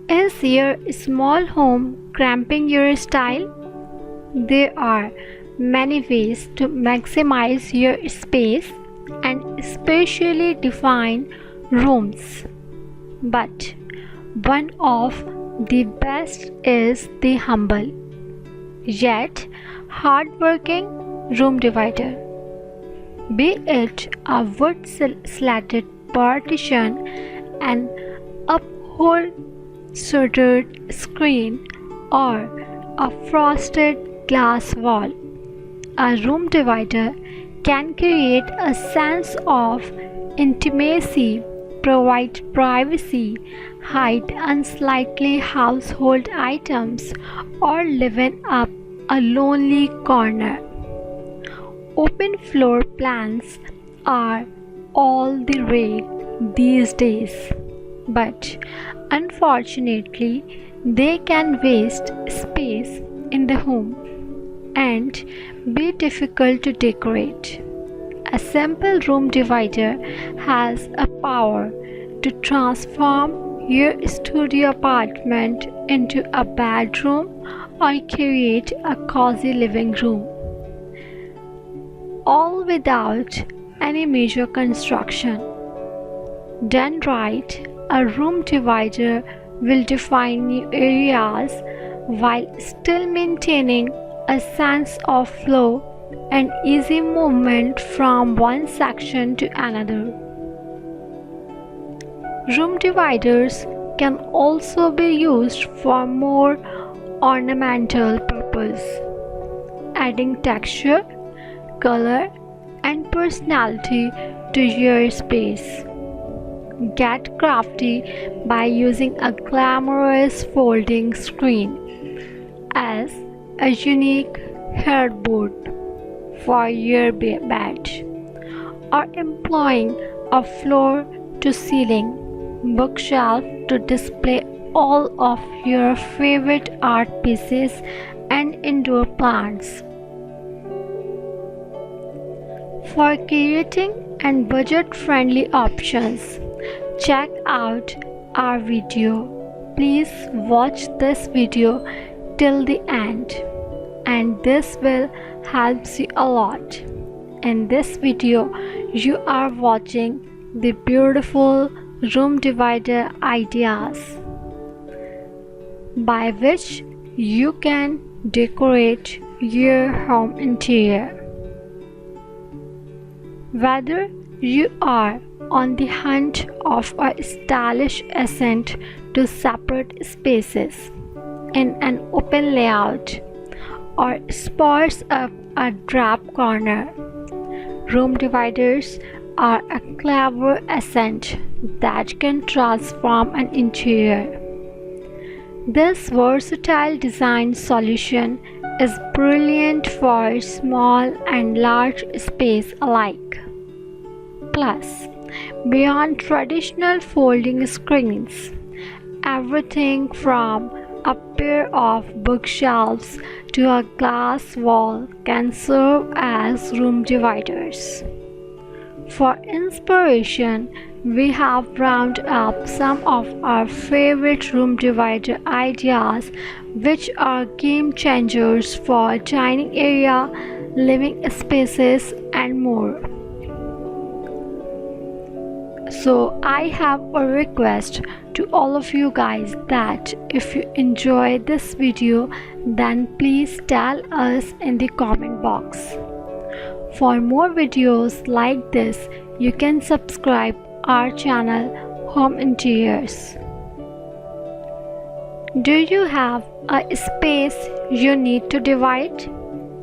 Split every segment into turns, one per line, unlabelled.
Is your small home cramping your style? There are many ways to maximize your space and spatially define rooms. But one of the best is the humble yet hardworking room divider. Be it a wood slatted partition, an upholstered screen, or a frosted glass wall, a room divider can create a sense of intimacy, provide privacy, hide unsightly household items, or liven up a lonely corner. Open floor plans are all the rage these days, but unfortunately, they can waste space in the home and be difficult to decorate. A simple room divider has a power to transform your studio apartment into a bedroom or create a cozy living room, all without any major construction. Done right, a room divider will define new areas while still maintaining a sense of flow and easy movement from one section to another. Room dividers can also be used for more ornamental purpose, adding texture, color, and personality to your space. Get crafty by using a glamorous folding screen as a unique headboard for your bed, or employing a floor to ceiling bookshelf to display all of your favorite art pieces and indoor plants. For creating and budget-friendly options, check out our video. Please watch this video till the end, and this will help you a lot. In this video, you are watching the beautiful room divider ideas by which you can decorate your home interior. Whether you are on the hunt of a stylish accent to separate spaces in an open layout or spars up a drab corner, room dividers are a clever accent that can transform an interior. This versatile design solution is brilliant for small and large space alike. Plus, beyond traditional folding screens, everything from a pair of bookshelves to a glass wall can serve as room dividers. For inspiration, we have rounded up some of our favorite room divider ideas which are game changers for dining area, living spaces, and more. So I have a request to all of you guys that if you enjoy this video, then please tell us in the comment box. For more videos like this, you can subscribe our channel Home Interiors. Do you have a space you need to divide?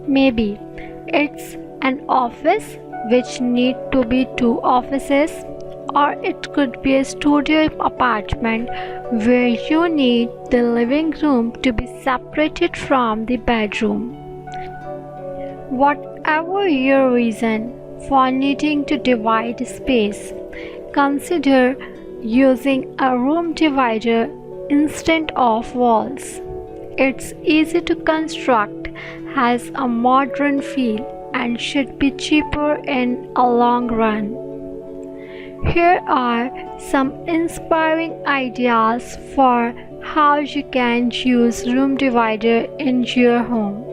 Maybe it's an office which need to be two offices, or it could be a studio apartment where you need the living room to be separated from the bedroom. Whatever your reason for needing to divide space, consider using a room divider instead of walls. It's easy to construct, has a modern feel, and should be cheaper in a long run. Here are some inspiring ideas for how you can use room divider in your home.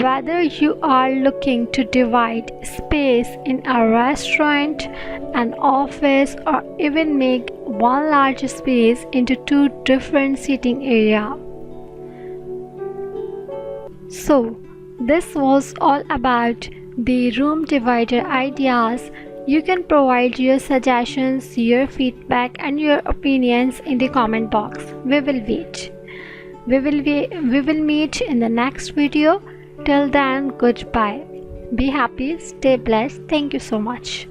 Whether you are looking to divide space in a restaurant, an office, or even make one large space into two different seating areas. So, this was all about the room divider ideas. You can provide your suggestions, your feedback, and your opinions in the comment box. We will wait. We will meet in the next video. Till then, goodbye. Be happy, stay blessed. Thank you so much.